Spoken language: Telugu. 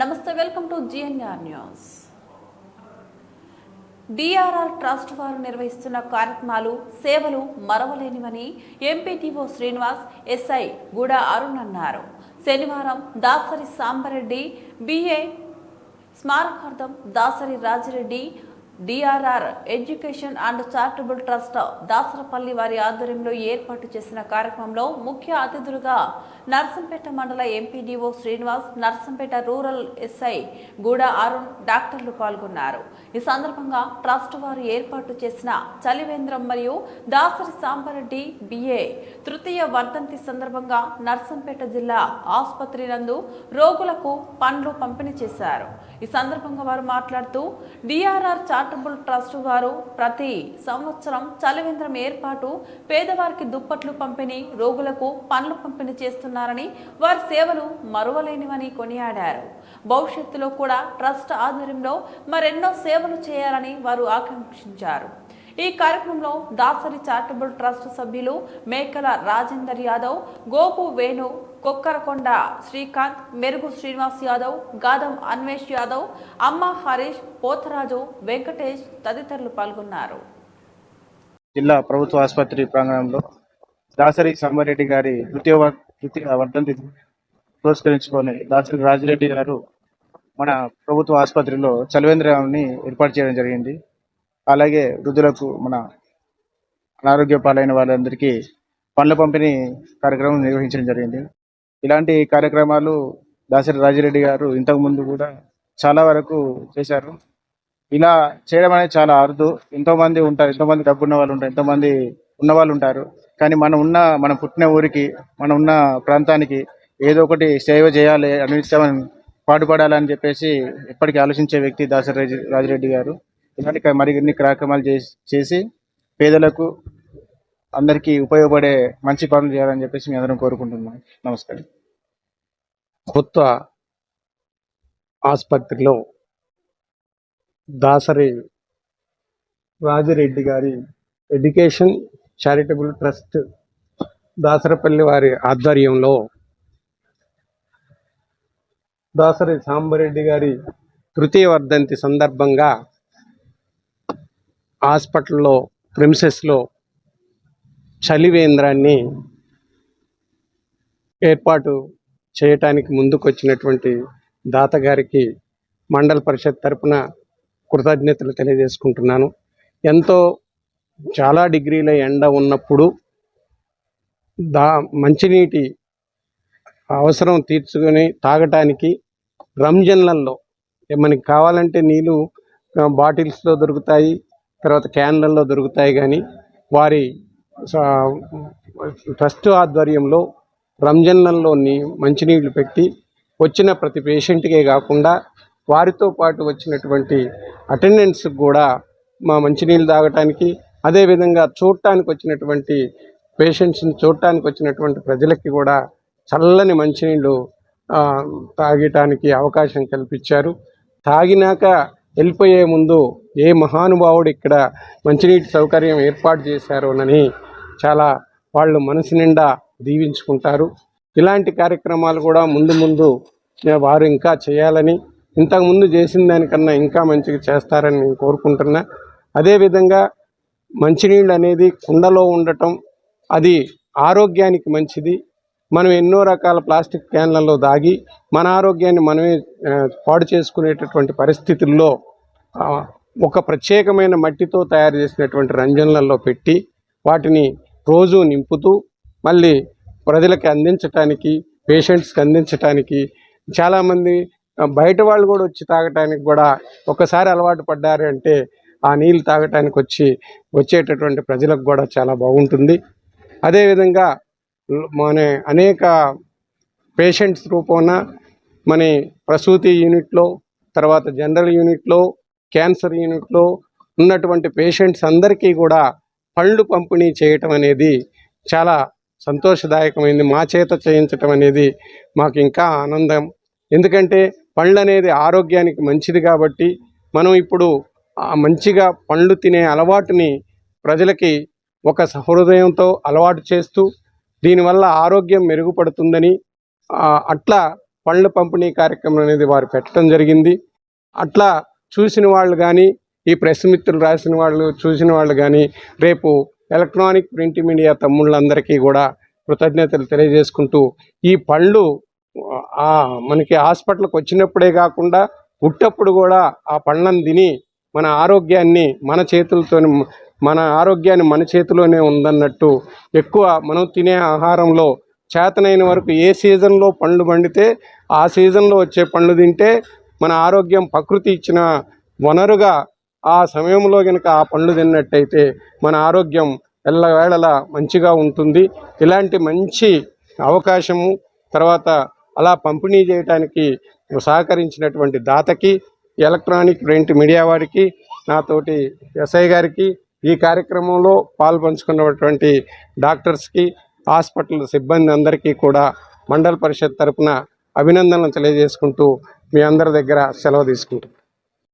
నమస్తే, welcome to GNR news. DRR trust వారు నిర్వహిస్తున్న కార్యక్రమాలు సేవలు మరవలేనివని ఎంపీటీఓ శ్రీనివాస్, ఎస్ఐ గూడ అరుణ్ అన్నారు. శనివారం దాసరి సాంబరెడ్డి బిఏ స్మారకార్థం Dasari Rajireddy DRR education and charitable trust Dasarapalli వారి ఆధ్వర్యంలో ఏర్పాటు చేసిన కార్యక్రమంలో ముఖ్య అతిథులుగా నర్సంపేట మండల MPDO Srinivas, Narsampet rural SI Guda Arun, డాక్టర్లు పాల్గొన్నారు. ఈ సందర్భంగా ట్రస్ట్ వారు ఏర్పాటు చేసిన చలివేంద్రం మరియు దాసరి సాంబరెడ్డి బిఏ తృతీయ వర్ధంతి సందర్భంగా నర్సంపేట జిల్లా ఆసుపత్రి నందు రోగులకు పండ్లు పంపిణీ చేశారు. ఈ సందర్భంగా వారు మాట్లాడుతూ డిఆర్ఆర్ చారిటబుల్ ట్రస్ట్ వారు ప్రతి సంవత్సరం చలివేంద్రం ఏర్పాటు, పేదవారికి దుప్పట్లు పంపిణీ, రోగులకు పండ్లు పంపిణీ చేస్తున్నారని, వారి సేవలు మరువలేనివని కొనియాడారు. భవిష్యత్తులో కూడా ట్రస్ట్ ఆధ్వర్యంలో మరెన్నో సేవలు చేయాలని వారు ఆకాంక్షించారు. ఈ కార్యక్రమంలో దాసరి చారిటబుల్ ట్రస్ట్ సభ్యులు మేకల రాజేందర్ యాదవ్, గోపు వేణు, కొక్కరకొండ శ్రీకాంత్, మెరుగు శ్రీనివాస్ యాదవ్, గాదం అన్వేష్ యాదవ్, అమ్మ హరీష్, పోతరాజు, వెంకటేష్ తదితరులు పాల్గొన్నారు. జిల్లా ప్రభుత్వ ఆసుపత్రి ప్రాంగణంలో దాసరి సాంబరెడ్డి గారి తృతీయ వర్ధంతి పురస్కరించుకొని దాసరి రాజిరెడ్డి గారు మన ప్రభుత్వ ఆసుపత్రిలో చలివేంద్రాన్ని ఏర్పాటు చేయడం జరిగింది. అలాగే వృద్ధులకు, మన అనారోగ్య పాలైన వాళ్ళందరికీ పండ్ల పంపిణీ కార్యక్రమం నిర్వహించడం జరిగింది. ఇలాంటి కార్యక్రమాలు దాసరి రాజిరెడ్డి గారు ఇంతకుముందు కూడా చాలా వరకు చేశారు. ఇలా చేయడం అనేది చాలా అరుదు. ఎంతోమంది ఉంటారు, ఎంతోమంది డబ్బు ఉన్న వాళ్ళు ఉంటారు, ఎంతోమంది ఉన్నవాళ్ళు ఉంటారు. కానీ మనం పుట్టిన ఊరికి, మనం ఉన్న ప్రాంతానికి ఏదో ఒకటి సేవ చేయాలి, అనిత్యం పాటుపడాలని చెప్పేసి ఎప్పటికీ ఆలోచించే వ్యక్తి దాసరి రాజిరెడ్డి గారు. ఇలాంటి మరిన్ని కార్యక్రమాలు చేసి పేదలకు అందరికీ ఉపయోగపడే మంచి పనులు చేయాలని చెప్పేసి మేము అందరం కోరుకుంటున్నాం. నమస్కారం. కొత్త ఆసుపత్రిలో దాసరి రాజిరెడ్డి గారి ఎడ్యుకేషన్ చారిటబుల్ ట్రస్ట్ దాసరపల్లి వారి ఆధ్వర్యంలో దాసరి సాంబరెడ్డి గారి తృతీయ వర్ధంతి సందర్భంగా హాస్పిటల్లో ప్రిమిసెస్లో చలివేంద్రాన్ని ఏర్పాటు చేయటానికి ముందుకొచ్చినటువంటి దాతగారికి మండల పరిషత్ తరపున కృతజ్ఞతలు తెలియజేసుకుంటున్నాను. చాలా డిగ్రీల ఎండ ఉన్నప్పుడు మంచినీటి అవసరం తీర్చుకొని తాగటానికి రంజాన్లలో మనకి కావాలంటే నీళ్ళు బాటిల్స్లో దొరుకుతాయి, తర్వాత క్యాన్లలో దొరుకుతాయి. కానీ వారి ట్రస్ట్ ఆధ్వర్యంలో రంజాన్లలో మంచినీళ్ళు పెట్టి వచ్చిన ప్రతి పేషెంట్కే కాకుండా వారితో పాటు వచ్చినటువంటి అటెండెంట్స్కి కూడా మా మంచినీళ్ళు తాగటానికి, అదేవిధంగా చూడటానికి వచ్చినటువంటి పేషెంట్స్ని చూడటానికి వచ్చినటువంటి ప్రజలకి కూడా చల్లని మంచినీళ్ళు తాగటానికి అవకాశం కల్పించారు. తాగినాక వెళ్ళిపోయే ముందు ఏ మహానుభావుడు ఇక్కడ మంచినీటి సౌకర్యం ఏర్పాటు చేశారోనని చాలా వాళ్ళు మనసు నిండా దీవించుకుంటారు. ఇలాంటి కార్యక్రమాలు కూడా ముందు వారు ఇంకా చేయాలని, ఇంతకుముందు చేసిన దానికన్నా ఇంకా మంచిగా చేస్తారని నేను కోరుకుంటున్నా. అదేవిధంగా మంచినీళ్ళు అనేది కుండలో ఉండటం అది ఆరోగ్యానికి మంచిది. మనం ఎన్నో రకాల ప్లాస్టిక్ క్యాన్లలో దాగి మన ఆరోగ్యాన్ని మనమే పాడు చేసుకునేటటువంటి పరిస్థితుల్లో ఒక ప్రత్యేకమైన మట్టితో తయారు చేసినటువంటి రంజన్లలో పెట్టి వాటిని రోజు నింపుతూ మళ్ళీ ప్రజలకి అందించటానికి, పేషెంట్స్కి అందించటానికి, చాలామంది బయట వాళ్ళు కూడా వచ్చి తాగటానికి కూడా ఒకసారి అలవాటు పడ్డారు అంటే ఆ నీళ్ళు తాగటానికి వచ్చేటటువంటి ప్రజలకు కూడా చాలా బాగుంటుంది. అదేవిధంగా మన అనేక పేషెంట్స్ రూపాన మన ప్రసూతి యూనిట్లో, తర్వాత జనరల్ యూనిట్లో, క్యాన్సర్ యూనిట్లో ఉన్నటువంటి పేషెంట్స్ అందరికీ కూడా పళ్ళు పంపిణీ చేయటం అనేది చాలా సంతోషదాయకమైంది. మా చేత చేయించటం అనేది మాకు ఇంకా ఆనందం. ఎందుకంటే పళ్ళు అనేది ఆరోగ్యానికి మంచిది కాబట్టి మనం ఇప్పుడు మంచిగా పళ్ళు తినే అలవాటుని ప్రజలకి ఒక సహృదయంతో అలవాటు చేస్తూ దీనివల్ల ఆరోగ్యం మెరుగుపడుతుందని అట్లా పండ్ల పంపిణీ కార్యక్రమం అనేది వారు పెట్టడం జరిగింది. అట్లా చూసిన వాళ్ళు కానీ, ఈ ప్రెస్ మిత్రులు రాసిన వాళ్ళు చూసిన వాళ్ళు కానీ, రేపు ఎలక్ట్రానిక్ ప్రింట్ మీడియా తమ్ముళ్ళందరికీ కూడా కృతజ్ఞతలు తెలియజేసుకుంటూ, ఈ పళ్ళు మనకి హాస్పిటల్కి వచ్చినప్పుడే కాకుండా పుట్టప్పుడు కూడా ఆ పళ్ళను తిని మన ఆరోగ్యాన్ని మన చేతిలోనే ఉందన్నట్టు, ఎక్కువ మనం తినే ఆహారంలో చేతనైన వరకు ఏ సీజన్లో పండ్లు పండితే ఆ సీజన్లో వచ్చే పండ్లు తింటే మన ఆరోగ్యం ప్రకృతి ఇచ్చిన వనరుగా ఆ సమయంలో కనుక ఆ పండ్లు తిన్నట్టయితే మన ఆరోగ్యం ఎల్లవేళలా మంచిగా ఉంటుంది. ఇలాంటి మంచి అవకాశము తర్వాత అలా పంపిణీ చేయడానికి సహకరించినటువంటి దాతకి, ఎలక్ట్రానిక్ ప్రింట్ మీడియా వారికి, నాతోటి ఎస్ఐ గారికి, ఈ కార్యక్రమంలో పాల్పంచుకున్నటువంటి డాక్టర్స్కి, హాస్పిటల్ సిబ్బంది అందరికీ కూడా మండల పరిషత్ తరపున అభినందనలు తెలియజేసుకుంటూ మీ అందరి దగ్గర సెలవు తీసుకుంటాం.